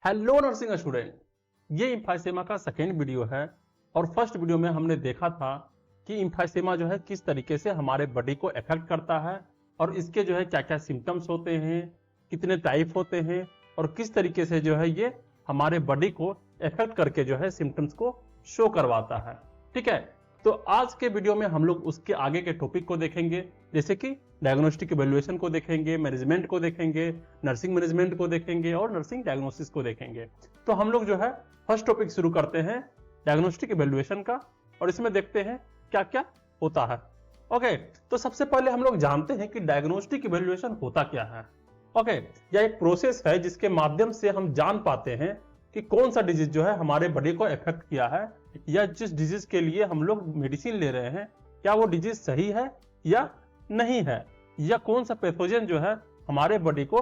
Hello nursing student, ये emphysema का second video है। और फर्स्ट वीडियो में हमने देखा था कि इम्फाइसेमा जो है किस तरीके से हमारे बॉडी को अफेक्ट करता है और इसके जो है क्या क्या सिम्टम्स होते हैं, कितने टाइप होते हैं और किस तरीके से जो है ये हमारे बॉडी को अफेक्ट करके जो है सिम्टम्स को शो करवाता है। ठीक है, तो आज के वीडियो में हम लोग उसके आगे के टॉपिक को देखेंगे, जैसे कि डायग्नोस्टिक इवैल्यूएशन को देखेंगे, मैनेजमेंट को देखेंगे, नर्सिंग मैनेजमेंट को देखेंगे और नर्सिंग डायग्नोसिस को देखेंगे। तो हम लोग जो है फर्स्ट टॉपिक शुरू करते हैं डायग्नोस्टिक इवैल्यूएशन का और इसमें देखते हैं क्या क्या होता है। ओके, तो सबसे पहले हम लोग जानते हैं कि डायग्नोस्टिक इवैल्यूएशन होता क्या है। ओके, यह एक प्रोसेस है जिसके माध्यम से हम जान पाते हैं कि कौन सा डिजीज जो है हमारे बॉडी को अफेक्ट किया है या जिस डिजीज के लिए हम लोग मेडिसिन ले रहे हैं क्या वो डिजीज सही है या नहीं है, या कौन सा पैथोजन जो है हमारे बॉडी को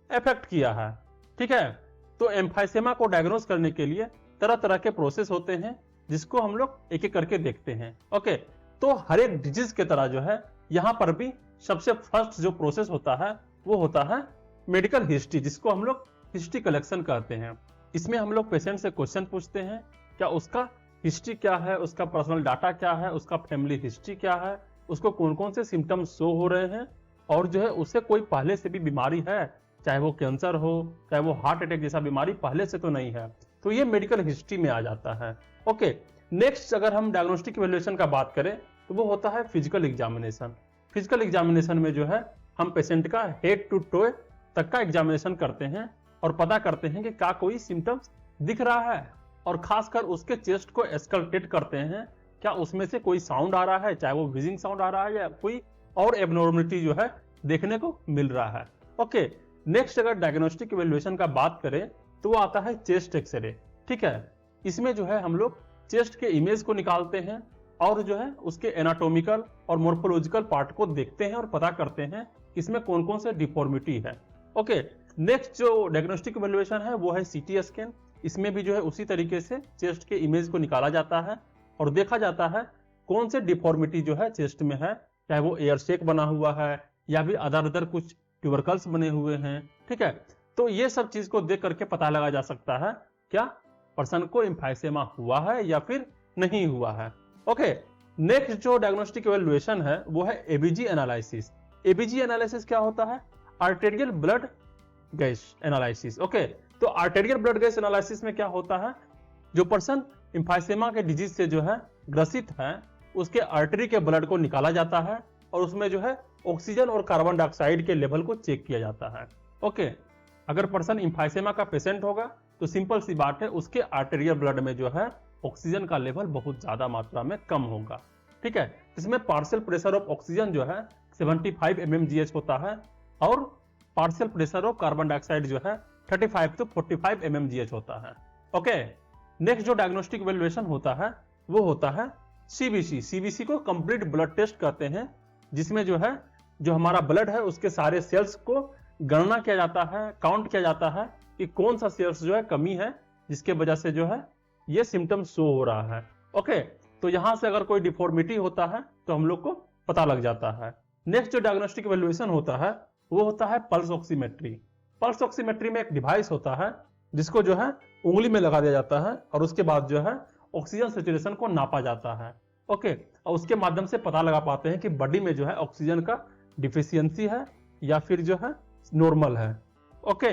अफेक्ट किया है। ठीक है, तो एम्फाइसेमा को डायग्नोस करने के लिए तरह तरह के प्रोसेस होते हैं जिसको हम लोग एक एक करके देखते हैं। ओके, तो हर एक डिजीज के तरह जो है यहाँ पर भी सबसे फर्स्ट जो प्रोसेस होता है वो होता है मेडिकल हिस्ट्री, जिसको हम लोग हिस्ट्री कलेक्शन कहते हैं। इसमें हम लोग पेशेंट से क्वेश्चन पूछते हैं, क्या उसका हिस्ट्री क्या है, उसका पर्सनल डाटा क्या है, उसका फैमिली हिस्ट्री क्या है, उसको कौन कौन से सिम्टम्स शो हो रहे हैं और जो है उससे कोई पहले से भी बीमारी है, चाहे वो कैंसर हो, चाहे वो हार्ट अटैक जैसा बीमारी पहले से तो नहीं है, तो ये मेडिकल हिस्ट्री में आ जाता है। ओके, नेक्स्ट अगर हम डायग्नोस्टिक इवैल्यूएशन का बात करें तो वो होता है फिजिकल एग्जामिनेशन। फिजिकल एग्जामिनेशन में जो है हम पेशेंट का हेड टू टो तक का एग्जामिनेशन करते हैं और पता करते हैं कि क्या कोई सिम्टम्स दिख रहा है और खासकर उसके चेस्ट को एस्कल्टेट करते हैं, क्या उसमें से कोई साउंड आ रहा है, चाहे वो व्हीजिंग साउंड आ रहा है या कोई और एबनॉर्मलिटी जो है देखने को मिल रहा है। ओके, नेक्स्ट अगर डायग्नोस्टिक इवैल्यूएशन का बात करें तो वो आता है चेस्ट एक्सरे। ठीक है, इसमें जो है हम लोग चेस्ट के इमेज को निकालते हैं और जो है उसके एनाटोमिकल और मोर्फोलॉजिकल पार्ट को देखते हैं और पता करते हैं इसमें कौन कौन से डिफॉर्मिटी है। ओके, नेक्स्ट जो डायग्नोस्टिक इवैल्यूएशन है वो है सीटी स्कैन। इसमें भी जो है उसी तरीके से चेस्ट के इमेज को निकाला जाता है और देखा जाता है कौन से डिफॉर्मिटी जो है चेस्ट में है, चाहे वो एयर शेक बना हुआ है या भी अदर कुछ ट्यूबरकल्स बने हुए हैं। ठीक है, तो ये सब चीज को देख करके पता लगा जा सकता है क्या पर्सन को एम्फाइसेमा हुआ है या फिर नहीं हुआ है। ओके, नेक्स्ट जो डायग्नोस्टिक इवैल्यूएशन है वो है एबीजी एनालिसिस। एबीजी एनालिसिस क्या होता है? Arterial blood gas analysis. Okay, तो आर्टेरियल ब्लड गैस एनालिसिस में क्या होता है, जो पर्सन एम्फाइसेमा के डिजीज से जो है ग्रसित है उसके आर्टरी के ब्लड को निकाला जाता है और उसमें जो है ऑक्सीजन और कार्बन डाइऑक्साइड के लेवल को चेक किया जाता है। ओके, अगर पर्सन एम्फाइसेमा का पेशेंट होगा तो सिंपल सी बात है उसके आर्टेरियल ब्लड में जो है ऑक्सीजन का लेवल बहुत ज्यादा मात्रा में कम होगा। ठीक है, इसमें पार्शियल प्रेशर ऑफ ऑक्सीजन जो है 75 mmgh होता है और partial pressure of carbon dioxide जो है 35 to 45 mmgh होता है। ओके, नेक्स्ट जो डायग्नोस्टिक इवैल्यूएशन होता है वो होता है सीबीसी। सीबीसी को कंप्लीट ब्लड टेस्ट कहते हैं, जिसमें जो है जो हमारा ब्लड है उसके सारे सेल्स को गणना किया जाता है, काउंट किया जाता है कि कौन सा सेल्स जो है कमी है जिसके वजह से जो है ये सिम्टम शो हो रहा है। ओके, तो यहां से अगर कोई डिफॉर्मिटी होता है तो हम लोग को पता लग जाता है। नेक्स्ट जो डायग्नोस्टिक इवैल्यूएशन होता है वो होता है पल्स ऑक्सीमेट्री। पल्स ऑक्सीमेट्री में एक डिवाइस होता है जिसको जो है उंगली में लगा दिया जाता है और उसके बाद जो है ऑक्सीजन सैचुरेशन को नापा जाता है। ओके, और उसके माध्यम से पता लगा पाते हैं कि बॉडी में जो है ऑक्सीजन का डिफिशियंसी है या फिर जो है नॉर्मल है। ओके,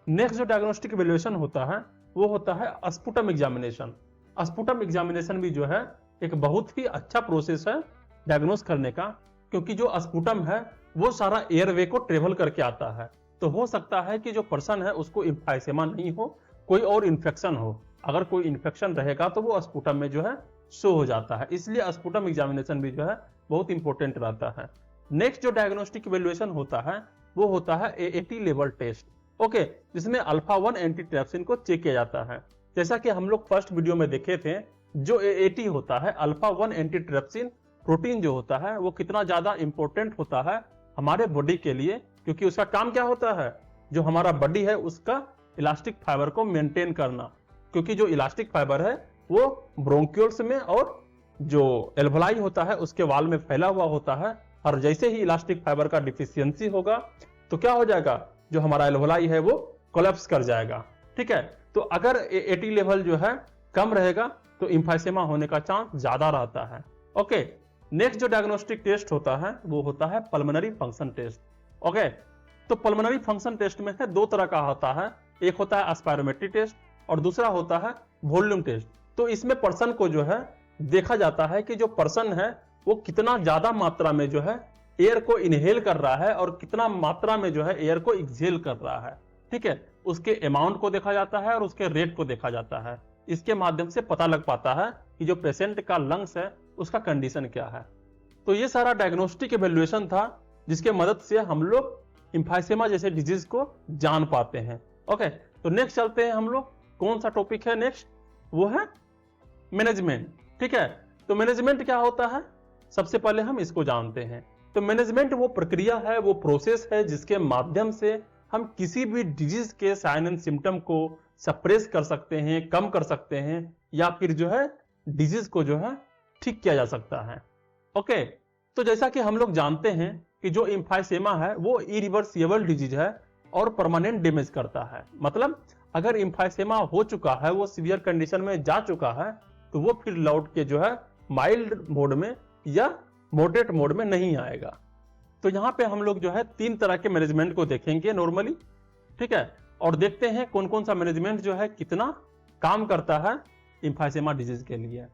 नेक्स्ट जो डायग्नोस्टिक इवैल्यूएशन होता है वो होता है स्पुटम एग्जामिनेशन। स्पुटम एग्जामिनेशन भी जो है एक बहुत ही अच्छा प्रोसेस है डायग्नोस करने का, क्योंकि जो स्पुटम है वो सारा एयरवे को ट्रेवल करके आता है। तो हो सकता है कि जो पर्सन है उसको एम्फाइसेमा नहीं हो, कोई और इन्फेक्शन हो। अगर कोई इन्फेक्शन रहेगा तो वो स्पुटम में जो है शो हो जाता है, इसलिए स्पुटम एग्जामिनेशन भी जो है बहुत इंपॉर्टेंट रहता है। नेक्स्ट जो डायग्नोस्टिक इवैल्यूएशन होता है वो होता है एएटी लेवल टेस्ट। ओके, जिसमें अल्फा 1 एंटीट्रिप्सिन को चेक किया जाता है। जैसा कि हम लोग फर्स्ट वीडियो में देखे थे, जो एएटी होता है अल्फा 1 एंटीट्रिप्सिन प्रोटीन जो होता है वो कितना ज्यादा इंपॉर्टेंट होता है हमारे बॉडी के लिए, क्योंकि उसका काम क्या होता है, जो हमारा बॉडी है उसका इलास्टिक फाइबर को मेंटेन करना। क्योंकि जो इलास्टिक फाइबर है वो ब्रोंक्यूल्स में और जो एल्वोलाई होता है उसके वाल में फैला हुआ होता है, और जैसे ही इलास्टिक फाइबर का डिफिशियंसी होगा तो क्या हो जाएगा, जो हमारा एल्वोलाई है वो कोलैप्स कर जाएगा। ठीक है, तो अगर 80 लेवल जो है कम रहेगा तो एम्फाइसेमा होने का चांस ज्यादा रहता है। ओके, नेक्स्ट जो डायग्नोस्टिक टेस्ट होता है वो होता है पल्मोनरी फंक्शन टेस्ट। ओके, तो पल्मोनरी फंक्शन टेस्ट में है दो तरह का होता है, एक होता है एस्पायरोमेट्री टेस्ट और दूसरा होता है वॉल्यूम टेस्ट। तो इसमें पर्सन को जो है देखा जाता है कि जो पर्सन है वो कितना ज्यादा मात्रा में जो है एयर को इनहेल कर रहा है और कितना मात्रा में जो है एयर को एक्सहेल कर रहा है। ठीक है, उसके अमाउंट को देखा जाता है और उसके रेट को देखा जाता है। इसके माध्यम से पता लग पाता है कि जो पेशेंट का लंग्स है उसका कंडीशन क्या है। तो ये सारा डायग्नोस्टिक एवेल्युएशन था जिसके मदद से हम लोग एम्फाइसेमा जैसे डिजीज को जान पाते हैं। ओके, तो नेक्स्ट चलते हैं हम लोग, कौन सा टॉपिक है नेक्स्ट, वो है मैनेजमेंट। ठीक है, तो मैनेजमेंट क्या होता है, सबसे पहले हम इसको जानते हैं। तो मैनेजमेंट वो प्रक्रिया है, वो प्रोसेस है जिसके माध्यम से हम किसी भी डिजीज के साइन एंड सिम्टम को सप्रेस कर सकते हैं, कम कर सकते हैं, या फिर जो है डिजीज को जो है ठीक किया जा सकता है। ओके, तो जैसा कि हम लोग जानते हैं कि जो एम्फाइसेमा है वो इरिवर्सिबल डिजीज है और परमानेंट डैमेज करता है। मतलब अगर एम्फाइसेमा हो चुका है, वो सीवियर कंडीशन में जा चुका है, तो वो फिर लौट के जो है माइल्ड मोड में या मॉडरेट मोड में नहीं आएगा। तो यहाँ पे हम लोग जो है 3 तरह के मैनेजमेंट को देखेंगे नॉर्मली। ठीक है, और देखते हैं कौन कौन सा मैनेजमेंट जो है कितना काम करता है एम्फाइसेमा डिजीज के लिए।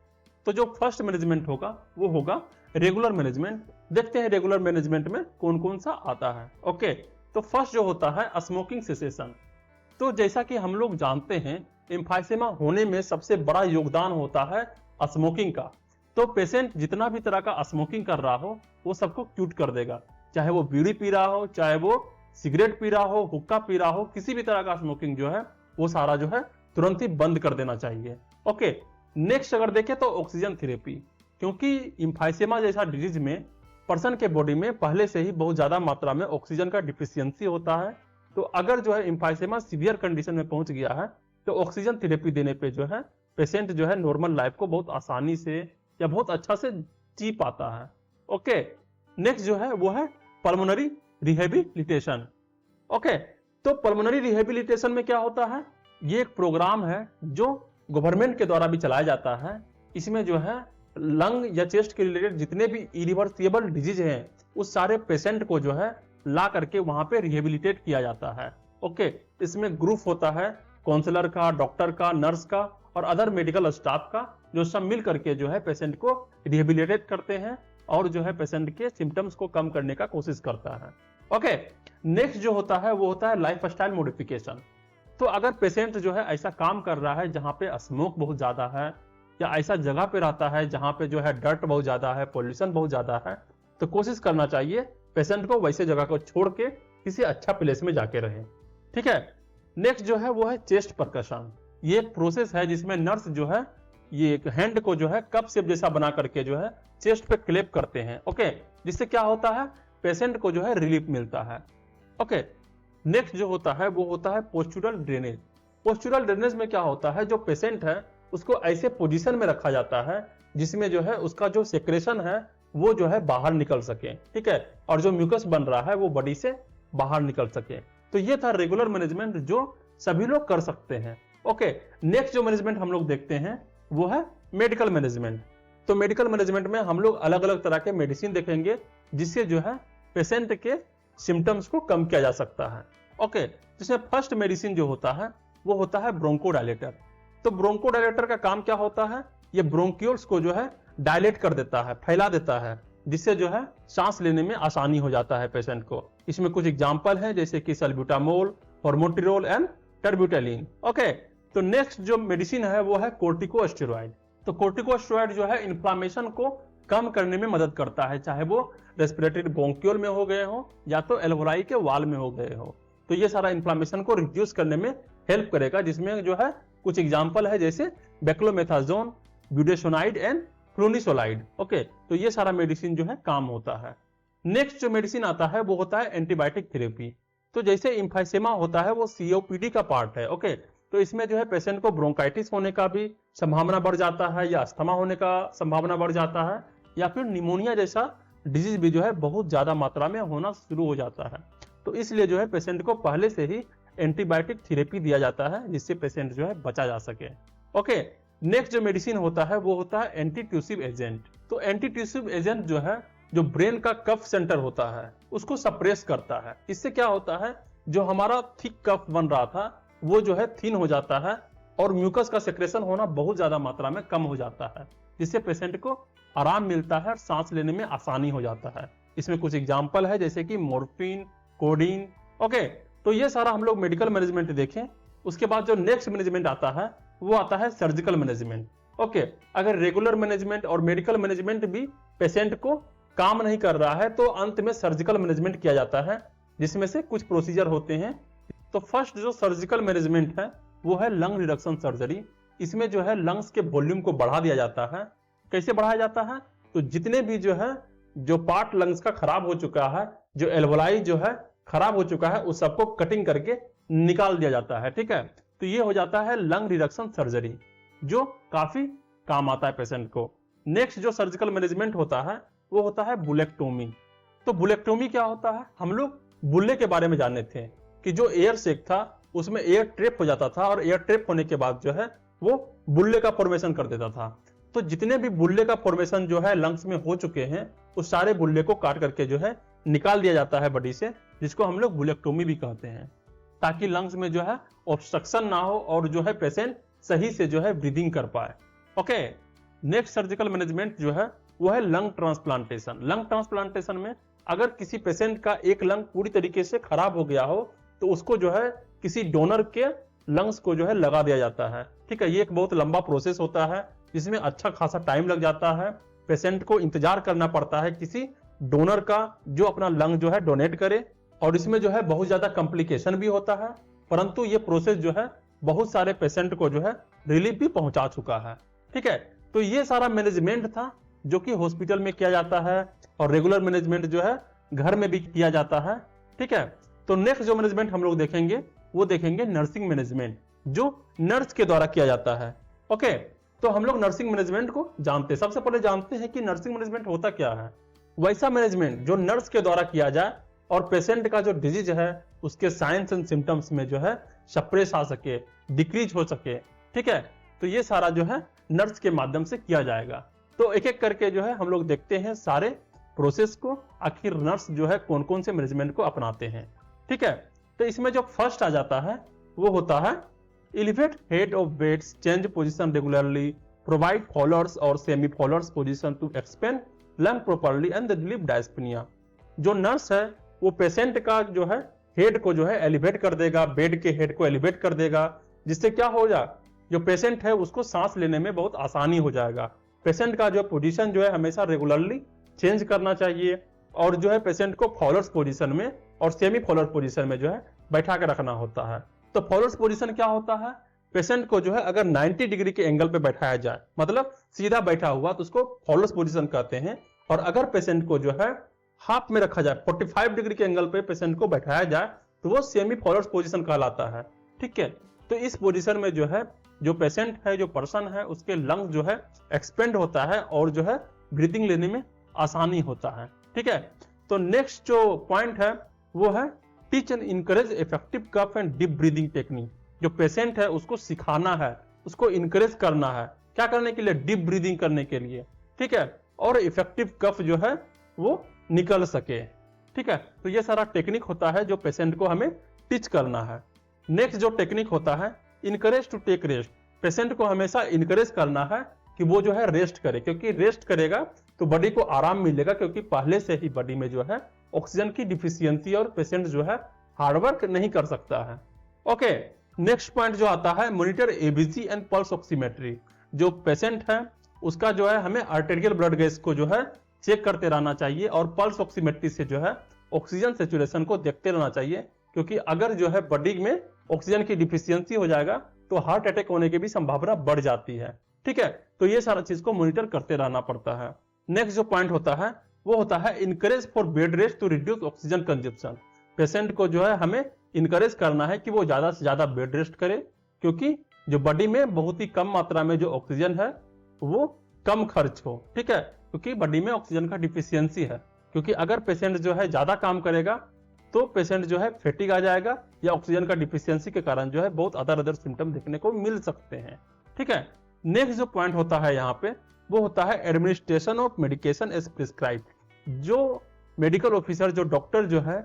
तो जो फर्स्ट मैनेजमेंट होगा वो होगा रेगुलर मैनेजमेंट। देखते हैं रेगुलर मैनेजमेंट में कौन कौन सा आता है। ओके, तो फर्स्ट जो होता है स्मोकिंग सेसेशन। तो जैसा कि हम लोग जानते हैं एम्फाइसेमा होने में सबसे बड़ा योगदान होता है स्मोकिंग का। तो पेशेंट जितना भी तरह का स्मोकिंग कर रहा हो वो सबको क्यूट कर देगा, चाहे वो बीड़ी पी रहा हो, चाहे वो सिगरेट पी रहा हो, हुक्का पी रहा हो, किसी भी तरह का स्मोकिंग जो है वो सारा जो है तुरंत ही बंद कर देना चाहिए। ओके, नेक्स्ट अगर देखें तो ऑक्सीजन थेरेपी, क्योंकि एम्फाइसेमा जैसा डिजीज में पर्सन के बॉडी में पहले से ही बहुत ज्यादा मात्रा में ऑक्सीजन का डिफिशियंसी होता है। तो अगर जो है एम्फाइसेमा सीवियर कंडीशन में पहुंच गया है तो ऑक्सीजन थेरेपी देने पे जो है पेशेंट जो है नॉर्मल लाइफ को बहुत आसानी से या बहुत अच्छा से जी पाता है। ओके, नेक्स्ट जो है वो है पल्मोनरी रिहेबिलिटेशन। ओके, तो पल्मोनरी रिहेबिलिटेशन में क्या होता है, ये एक प्रोग्राम है जो गवर्नमेंट के द्वारा भी चलाया जाता है। इसमें जो है लंग या चेस्ट के रिलेटेड जितने भी इरिवर्सिबल डिजीज हैं उस सारे पेशेंट को जो है ला करके वहां पे रिहेबिलिटेट किया जाता है। ओके, इसमें ग्रुप होता है काउंसलर का, डॉक्टर का, नर्स का और अदर मेडिकल स्टाफ का, जो सब मिल करके जो है पेशेंट को रिहेबिलिटेट करते हैं और जो है पेशेंट के सिम्टम्स को कम करने का कोशिश करता है। ओके, नेक्स्ट जो होता है वो होता है लाइफस्टाइल मॉडिफिकेशन। तो अगर पेशेंट जो है ऐसा काम कर रहा है जहां पे स्मोक बहुत ज्यादा है या ऐसा जगह पे रहता है जहां पे जो है डर्ट बहुत ज्यादा है, पोल्यूशन बहुत ज्यादा है, तो कोशिश करना चाहिए पेशेंट को वैसे जगह को छोड़ के किसी अच्छा प्लेस में जाके रहे। ठीक है, नेक्स्ट जो है वो है चेस्ट परकशन। ये एक प्रोसेस है जिसमें नर्स जो है ये एक हैंड को जो है कप शेप जैसा बना करके जो है चेस्ट पे क्लेप करते हैं। ओके, जिससे क्या होता है पेशेंट को जो है रिलीफ मिलता है। ओके, नेक्स्ट जो होता है वो होता है पोस्चुरल ड्रेनेज। पोस्चुरल ड्रेनेज में क्या होता है, जो पेशेंट है उसको ऐसे पोजीशन में रखा जाता है जिसमें जो है उसका जो सेक्रेशन है वो जो है बाहर निकल सके। ठीक है, और जो म्यूकस बन रहा है वो बॉडी से बाहर निकल सके। तो ये था रेगुलर मैनेजमेंट जो सभी लोग कर सकते हैं। ओके, नेक्स्ट जो मैनेजमेंट हम लोग देखते हैं वो है मेडिकल मैनेजमेंट। तो मेडिकल मैनेजमेंट में हम लोग अलग अलग तरह के मेडिसिन देखेंगे जिससे जो है पेशेंट के सिम्टम्स को कम किया जा सकता है। ओके, जिसमें फर्स्ट मेडिसिन जो होता है वो होता है ब्रोंकोडायलेटर। तो ब्रोंकोडायलेटर का काम क्या होता है, ये ब्रोंक्यूल्स को जो है डायलेट कर देता है, फैला देता है, जिससे जो है सांस लेने में आसानी हो जाता है पेशेंट को। इसमें कुछ एग्जांपल है जैसे कि सल्ब्यूटामोल, फॉर्मोटिरोल एंड टर्ब्यूटेलिन। ओके, तो नेक्स्ट जो मेडिसिन है वो है कोर्टिकोस्टेरॉइड। तो कोर्टिकोस्टेरॉइड जो है इन्फ्लामेशन को कम करने में मदद करता है, चाहे वो रेस्पिरेटरी ब्रोंक्यूल में हो गए हो या तो एल्वोलाई के वाल में हो गए हो। तो ये सारा इन्फ्लामेशन को रिड्यूस करने में हेल्प करेगा, जिसमें जो है कुछ एग्जांपल है जैसे बेक्लोमेथाजोन, ब्यूटेसोनाइड एंड फ्लोनिसोलाइड। ओके, तो ये सारा मेडिसिन जो है काम होता है। नेक्स्ट जो मेडिसिन आता है वो होता है एंटीबायोटिक थेरेपी। तो जैसे एम्फाइसेमा होता है वो सीओपीडी का पार्ट है। ओके, तो इसमें जो है पेशेंट को ब्रोंकाइटिस होने का भी संभावना बढ़ जाता है, या अस्थमा होने का संभावना बढ़ जाता है, या फिर निमोनिया जैसा डिजीज भी जो है बहुत ज्यादा मात्रा में होना शुरू हो जाता है। तो इसलिए जो है पेशेंट को पहले से ही एंटीबायोटिक थेरेपी दिया जाता है जिससे पेशेंट जो है बचा जा सके। ओके, नेक्स्ट जो मेडिसिन होता है वो होता है एंटीट्यूसिव एजेंट। तो एंटीट्यूसिव एजेंट जो है जो ब्रेन का कफ सेंटर होता है उसको सप्रेस करता है। इससे क्या होता है, जो हमारा थिक कफ बन रहा था वो जो है थिन हो जाता है और म्यूकस का सेक्रेशन होना बहुत ज्यादा मात्रा में कम हो जाता है, जिससे पेशेंट को आराम मिलता है और सांस लेने में आसानी हो जाता है। इसमें कुछ एग्जाम्पल है जैसे कि मोर्फिन, कोडीन। ओके, तो ये सारा हम लोग मेडिकल मैनेजमेंट देखें। उसके बाद जो नेक्स्ट मैनेजमेंट आता है वो आता है सर्जिकल मैनेजमेंट। ओके, अगर रेगुलर मैनेजमेंट और मेडिकल मैनेजमेंट भी पेशेंट को काम नहीं कर रहा है तो अंत में सर्जिकल मैनेजमेंट किया जाता है, जिसमें से कुछ प्रोसीजर होते हैं। तो फर्स्ट जो सर्जिकल मैनेजमेंट है वो है लंग रिडक्शन सर्जरी। इसमें जो है लंग्स के वॉल्यूम को बढ़ा दिया जाता है। कैसे बढ़ाया जाता है, तो जितने भी जो है जो पार्ट लंग्स का खराब हो चुका है, जो एल्वोलाई जो है खराब हो चुका है, उस सबको कटिंग करके निकाल दिया जाता है। ठीक है, तो ये हो जाता है लंग रिडक्शन सर्जरी, जो काफी काम आता है पेशेंट को। नेक्स्ट जो सर्जिकल मैनेजमेंट होता है वो होता है बुलेक्टोमी। तो बुलेक्टोमी क्या होता है, हम लोग बुल्ले के बारे में जाने थे कि जो एयर सेक था उसमें एयर ट्रैप हो जाता था और एयर ट्रैप होने के बाद जो है वो बुल्ले का फॉर्मेशन कर देता था। तो जितने भी बुल्ले का फॉर्मेशन जो है लंग्स में हो चुके हैं उस सारे बुल्ले को काट करके जो है निकाल दिया जाता है बॉडी से, जिसको हम लोग बुलेक्टोमी भी कहते हैं, ताकि लंग्स में जो है ऑब्स्ट्रक्शन ना हो और जो है पेशेंट सही से जो है ब्रीदिंग कर पाए। ओके, नेक्स्ट सर्जिकल मैनेजमेंट जो है वो है लंग ट्रांसप्लांटेशन। लंग ट्रांसप्लांटेशन में अगर किसी पेशेंट का एक लंग पूरी तरीके से खराब हो गया हो तो उसको जो है किसी डोनर के लंग्स को जो है लगा दिया जाता है। ठीक है, ये एक बहुत लंबा प्रोसेस होता है जिसमें अच्छा खासा टाइम लग जाता है। पेशेंट को इंतजार करना पड़ता है किसी डोनर का जो अपना लंग जो है डोनेट करे, और इसमें जो है बहुत ज्यादा कॉम्प्लिकेशन भी होता है, परंतु ये प्रोसेस जो है बहुत सारे पेशेंट को जो है रिलीफ भी पहुंचा चुका है। ठीक है, तो ये सारा मैनेजमेंट था जो कि हॉस्पिटल में किया जाता है और रेगुलर मैनेजमेंट जो है घर में भी किया जाता है। ठीक है, तो नेक्स्ट जो मैनेजमेंट हम लोग देखेंगे वो देखेंगे नर्सिंग मैनेजमेंट, जो नर्स के द्वारा किया जाता है। ओके, तो हम लोग नर्सिंग मैनेजमेंट को जानते हैं। सबसे पहले जानते हैं कि नर्सिंग मैनेजमेंट होता क्या है। वैसा मैनेजमेंट जो नर्स के द्वारा किया जाए और पेशेंट का जो डिजीज है उसके साइंस एंड सिम्टम्स में जो है सप्रेस आ सके, डिक्रीज हो सके। ठीक है, तो ये सारा जो है नर्स के माध्यम से किया जाएगा। तो एक एक करके जो है हम लोग देखते हैं सारे प्रोसेस को, आखिर नर्स जो है कौन कौन से मैनेजमेंट को अपनाते हैं। ठीक है, तो इसमें जो फर्स्ट आ जाता है वो होता है elevate head of beds, change position regularly, provide followers और semi followers position to expand lung properly and relieve dyspnoea. जो नर्स है वो पेशेंट का जो है हेड को जो है एलिवेट कर देगा, बेड के हेड को एलिवेट कर देगा, जिससे क्या हो जाए, जो पेशेंट है उसको सांस लेने में बहुत आसानी हो जाएगा। पेशेंट का जो पोजीशन जो है हमेशा रेगुलरली चेंज करना चाहिए और जो है पेशेंट को फॉलोअर्स पोजीशन में और सेमी फॉलोअर पोजीशन में जो है बैठा के रखना होता है। तो फॉलोअर्स पोजीशन क्या होता है, पेशेंट को जो है अगर 90 डिग्री के एंगल पे बैठाया जाए, मतलब सीधा बैठा हुआ, तो उसको फॉलोअर्स पोजीशन कहते हैं। और अगर पेशेंट को जो है हाफ में रखा जाए, 45 डिग्री के एंगल पे पेशेंट को बैठाया जाए, तो वो सेमी फॉलोअर्स पोजीशन कहलाता है। ठीक है, तो इस पोजीशन में जो है जो पेशेंट है, जो पर्सन है, उसके लंग जो है एक्सपेंड होता है और जो है ब्रीदिंग लेने में आसानी होता है। ठीक है, तो नेक्स्ट जो पॉइंट है वो है teach and encourage effective cough and deep breathing technique. जो पेशेंट है उसको सिखाना है, उसको इनकरेज करना है, क्या करने के लिए, डीप ब्रीदिंग करने के लिए। ठीक है, और इफेक्टिव कफ जो है वो निकल सके। ठीक है, तो ये सारा टेक्निक होता है जो पेशेंट को हमें टीच करना है। नेक्स्ट जो टेक्निक होता है encourage to take rest. Patient को हमेशा इनकरेज करना है कि वो जो है रेस्ट करे, क्योंकि रेस्ट करेगा तो बॉडी को आराम मिलेगा, क्योंकि पहले से ही बॉडी में जो है ऑक्सीजन की डिफिशियंसी और पेशेंट जो है हार्डवर्क नहीं कर सकता है। ओके, नेक्स्ट पॉइंट जो आता है monitor ABG and pulse oximetry. जो पेशेंट है उसका जो है हमें आर्टेरियल ब्लड गैस को जो है चेक करते रहना चाहिए और पल्स ऑक्सीमेट्री से जो है ऑक्सीजन सेचुरेशन को देखते रहना चाहिए, क्योंकि अगर जो है बॉडी में ऑक्सीजन की डिफिशियंसी हो जाएगा तो हार्ट अटैक होने की भी संभावना बढ़ जाती है। ठीक है, तो ये सारा चीज को मॉनिटर करते रहना पड़ता है। नेक्स्ट जो पॉइंट होता है वो होता है encourage for bed rest to reduce oxygen consumption. Patient को जो है हमें इनकरेज करना है कि वो ज्यादा से ज्यादा बेड रेस्ट करे, क्योंकि जो बॉडी में बहुत ही कम मात्रा में जो ऑक्सीजन है वो कम खर्च हो। ठीक है, क्योंकि बॉडी में ऑक्सीजन का डिफिशियंसी है, क्योंकि अगर पेशेंट जो है ज्यादा काम करेगा तो पेशेंट जो है फेटिक आ जाएगा या ऑक्सीजन का डिफिशियंसी के कारण जो है बहुत अदर सिम्टम देखने को मिल सकते हैं। ठीक है, नेक्स्ट जो पॉइंट होता है यहाँ पे वो होता है administration of medication as prescribed. जो मेडिकल ऑफिसर, जो डॉक्टर जो है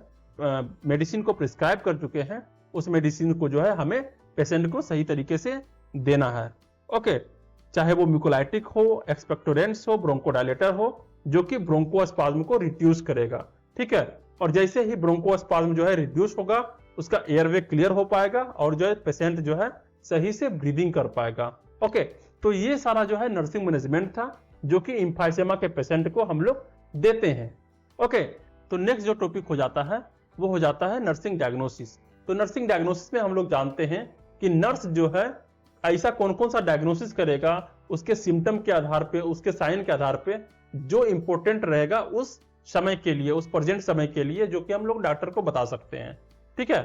मेडिसिन को प्रिस्क्राइब कर चुके हैं, उस मेडिसिन को जो है हमें पेशेंट को सही तरीके से देना है। ओके, चाहे वो म्यूकोलाइटिक हो, एक्सपेक्टोरेंट्स हो, ब्रोंकोडायलेटर हो, जो कि ब्रोंकोस्पाज्म को रिड्यूस करेगा। ठीक है, और जैसे ही ब्रोंकोस्पाज्म जो है रिड्यूस होगा, उसका एयरवे क्लियर हो पाएगा और जो है पेशेंट जो है सही से ब्रीदिंग कर पाएगा। ओके, तो ये सारा जो है नर्सिंग मैनेजमेंट था जो कि एम्फाइसेमा के पेशेंट को हम लोग देते हैं। ओके, तो नेक्स्ट जो टॉपिक हो जाता है वो हो जाता है नर्सिंग डायग्नोसिस। तो नर्सिंग डायग्नोसिस में हम लोग जानते हैं कि नर्स जो है ऐसा कौन कौन सा डायग्नोसिस करेगा, उसके सिम्टम के आधार पे, उसके साइन के आधार पे जो इंपॉर्टेंट रहेगा उस समय के लिए, उस प्रेजेंट समय के लिए, जो कि हम लोग डॉक्टर को बता सकते हैं। ठीक है,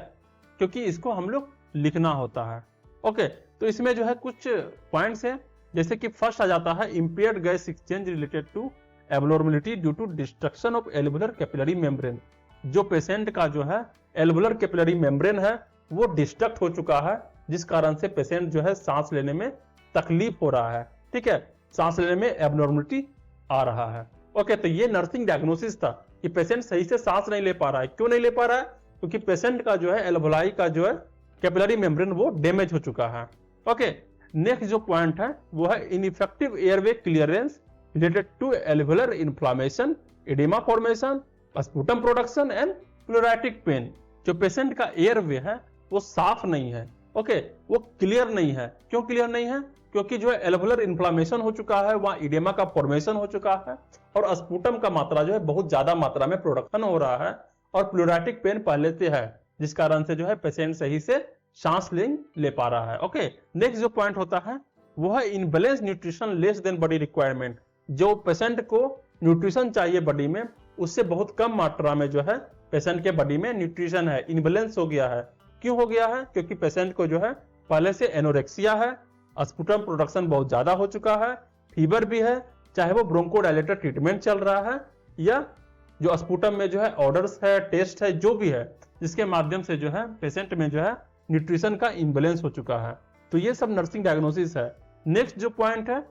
क्योंकि इसको हम लोग लिखना होता है। ओके, तो इसमें जो है कुछ पॉइंट्स हैं, जैसे कि फर्स्ट आ जाता है impaired gas exchange related to abnormality due to destruction of alveolar capillary membrane. जो पेशेंट का जो है एल्वुलर कैपिलरी मेम्ब्रेन है वो डिस्ट्रक्ट हो चुका है, जिस कारण से पेशेंट जो है सांस लेने में तकलीफ हो रहा है। ठीक है, सांस लेने में एब्नॉर्मलिटी आ रहा है। ओके, तो ये नर्सिंग डायग्नोसिस था कि पेशेंट सही से सांस नहीं ले पा रहा है। क्यों नहीं ले पा रहा है? क्योंकि पेशेंट का जो है एल्वुलाई का जो है कैपिलरी मेम्ब्रेन वो डैमेज हो चुका है। ओके, नेक्स्ट जो पॉइंट है वो है ineffective airway clearance related to alveolar inflammation, oedema formation, sputum production and pleuritic pain. जो पेशेंट का एयरवे है वो साफ नहीं है। ओके, वो क्लियर नहीं है। क्यों क्लियर नहीं है? क्योंकि जो है एल्वुलर इन्फ्लामेशन हो चुका है, वहां इडेमा का फॉर्मेशन हो चुका है और स्पूटम का मात्रा जो है बहुत ज्यादा मात्रा में प्रोडक्शन हो रहा है और प्लूराटिक पेन पहले से है, जिस कारण से जो है पेशेंट सही से सांस ले पा रहा है। ओके, नेक्स्ट जो पॉइंट होता है वो है imbalance nutrition less than body requirement. जो पेशेंट को न्यूट्रिशन चाहिए बॉडी में, उससे बहुत कम मात्रा में जो है पेशेंट के बॉडी में न्यूट्रिशन है, इनबैलेंस हो गया है। क्यों हो गया है? क्योंकि पेशेंट को जो है पहले से एनोरेक्सिया है, स्पूटम प्रोडक्शन बहुत ज्यादा हो चुका है, फीवर भी है, चाहे वो ब्रोंकोडायलेटर ट्रीटमेंट चल रहा है या जो स्पूटम में जो है ऑर्डर्स है, टेस्ट है, जो भी है, जिसके माध्यम से जो है पेशेंट में जो है न्यूट्रिशन का इम्बैलेंस हो चुका है। तो ये सब नर्सिंग डायग्नोसिस है। नेक्स्ट जो पॉइंट है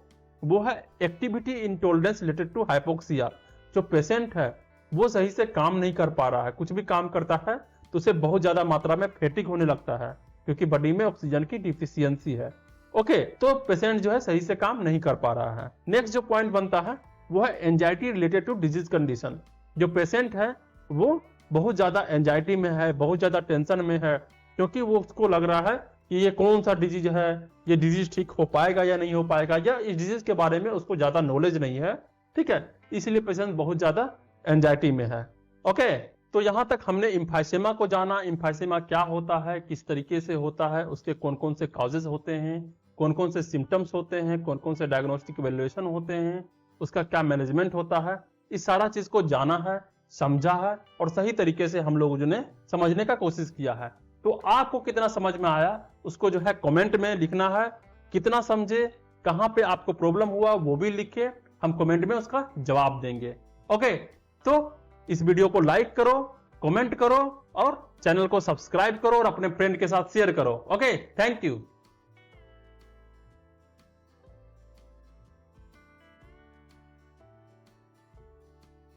वो है activity intolerance related to hypoxia. जो पेशेंट है वो सही से काम नहीं कर पा रहा है, कुछ भी काम करता है तो उसे बहुत ज्यादा मात्रा में फैटिग होने लगता है क्योंकि बॉडी में ऑक्सीजन की डिफिशियंसी है। ओके, तो पेशेंट जो है सही से काम नहीं कर पा रहा है। नेक्स्ट जो पॉइंट बनता है वो है anxiety related to disease condition. जो पेशेंट है वो बहुत ज्यादा एंजाइटी में है, बहुत ज्यादा टेंशन में है, क्योंकि वो उसको लग रहा है कि ये कौन सा डिजीज है, ये डिजीज ठीक हो पाएगा या नहीं हो पाएगा, या इस डिजीज के बारे में उसको ज्यादा नॉलेज नहीं है। ठीक है, इसलिए पेशेंट बहुत ज्यादा एंजाइटी में है। ओके, तो यहां तक हमने एम्फाइसेमा को जाना। एम्फाइसेमा क्या होता है, किस तरीके से होता है, उसके कौन कौन से कॉजेज होते हैं, कौन कौन से सिम्टम्स होते हैं, कौन कौन से डायग्नोस्टिक इवैल्यूएशन होते हैं, उसका क्या मैनेजमेंट होता है, इस सारा चीज को जाना है, समझा है और सही तरीके से हम लोगों ने समझने का कोशिश किया है। तो आपको कितना समझ में आया उसको जो है कमेंट में लिखना है। कितना समझे, कहां पे आपको प्रॉब्लम हुआ वो भी लिखे, हम कमेंट में उसका जवाब देंगे। ओके, तो इस वीडियो को लाइक करो, कमेंट करो और चैनल को सब्सक्राइब करो और अपने फ्रेंड के साथ शेयर करो। Okay, thank you.